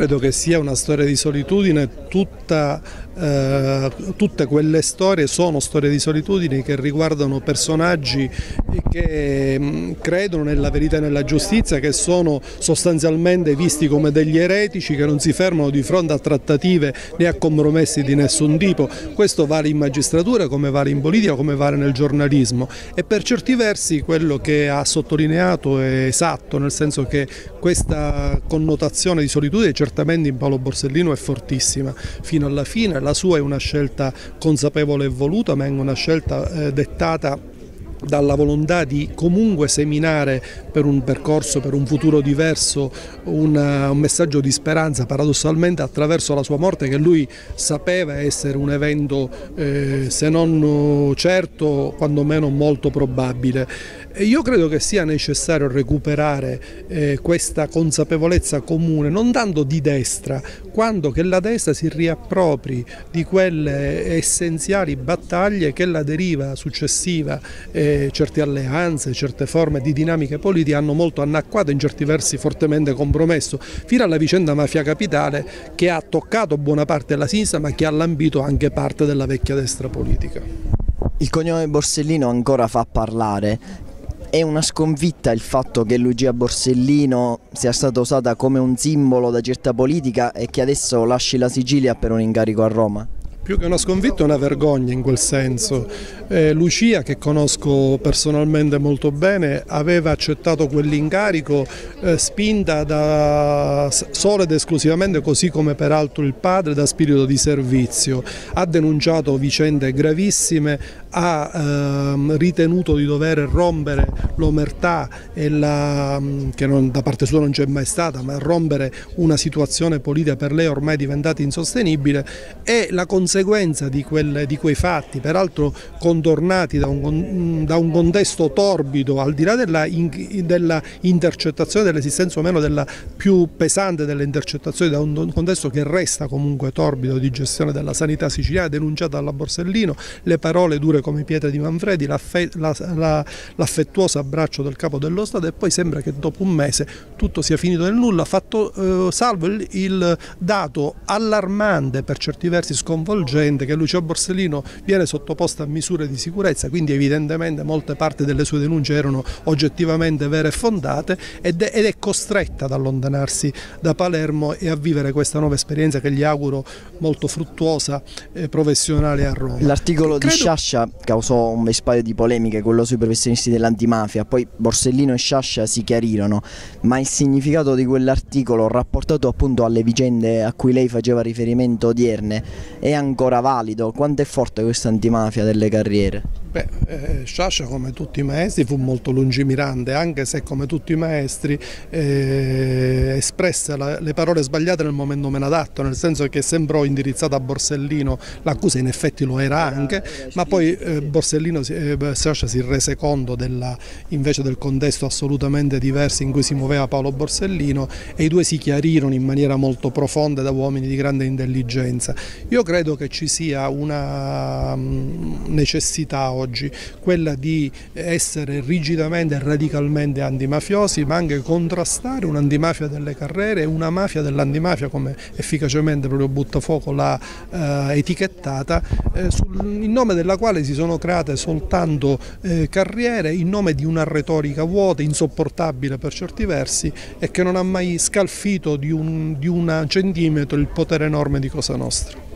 credo che sia una storia di solitudine, tutte quelle storie sono storie di solitudine che riguardano personaggi che credono nella verità e nella giustizia, che sono sostanzialmente visti come degli eretici, che non si fermano di fronte a trattative né a compromessi di nessun tipo. Questo vale in magistratura come vale in politica, come vale nel giornalismo, e per certi versi quello che ha sottolineato è esatto, nel senso che questa connotazione di solitudine certamente in Paolo Borsellino è fortissima fino alla fine. La sua è una scelta consapevole e voluta, ma è una scelta dettata dalla volontà di comunque seminare per un percorso, per un futuro diverso, un messaggio di speranza, paradossalmente attraverso la sua morte, che lui sapeva essere un evento se non certo, quantomeno molto probabile. E io credo che sia necessario recuperare questa consapevolezza comune, non tanto di destra, quanto che la destra si riappropri di quelle essenziali battaglie che la deriva successiva, certe alleanze, certe forme di dinamiche politiche hanno molto annacquato, in certi versi fortemente compromesso, fino alla vicenda Mafia Capitale, che ha toccato buona parte della sinistra ma che ha lambito anche parte della vecchia destra politica. Il cognome Borsellino ancora fa parlare. È una sconfitta il fatto che Lucia Borsellino sia stata usata come un simbolo da certa politica e che adesso lasci la Sicilia per un incarico a Roma? Più che una sconfitta è una vergogna in quel senso. Lucia, che conosco personalmente molto bene, aveva accettato quell'incarico spinta solo ed esclusivamente, così come peraltro il padre, da spirito di servizio. Ha denunciato vicende gravissime, ha ritenuto di dover rompere l'omertà che da parte sua non c'è mai stata, ma rompere una situazione politica per lei ormai diventata insostenibile, e la conseguenza di quei fatti, peraltro contornati da un contesto torbido, al di là della intercettazione, dell'esistenza o meno della più pesante delle intercettazioni, da un contesto che resta comunque torbido di gestione della sanità siciliana, denunciata dalla Borsellino, le parole dure come pietre di Manfredi, l'affettuoso abbraccio del capo dello Stato, e poi sembra che dopo un mese tutto sia finito nel nulla, fatto salvo il dato allarmante, per certi versi sconvolgente, che Lucia Borsellino viene sottoposta a misure di sicurezza, quindi evidentemente molte parti delle sue denunce erano oggettivamente vere e fondate, ed è costretta ad allontanarsi da Palermo e a vivere questa nuova esperienza, che gli auguro molto fruttuosa e professionale a Roma. L'articolo di Sciascia causò un bel paio di polemiche, quello sui professionisti dell'antimafia, poi Borsellino e Sciascia si chiarirono, ma il significato di quell'articolo, rapportato appunto alle vicende a cui lei faceva riferimento odierne, è ancora valido? Quanto è forte questa antimafia delle carriere? Sciascia, come tutti i maestri, fu molto lungimirante, anche se come tutti i maestri espresse le parole sbagliate nel momento meno adatto, nel senso che sembrò indirizzata a Borsellino, l'accusa in effetti lo era anche, ma poi Sciascia si rese conto invece del contesto assolutamente diverso in cui si muoveva Paolo Borsellino, e i due si chiarirono in maniera molto profonda da uomini di grande intelligenza. Io credo che ci sia una necessità oggi, quella di essere rigidamente e radicalmente antimafiosi, ma anche contrastare un'antimafia delle carriere e una mafia dell'antimafia, come efficacemente proprio Buttafuoco l'ha etichettata, in nome della quale si sono create soltanto carriere, in nome di una retorica vuota, insopportabile per certi versi, e che non ha mai scalfito di un centimetro il potere enorme di Cosa Nostra.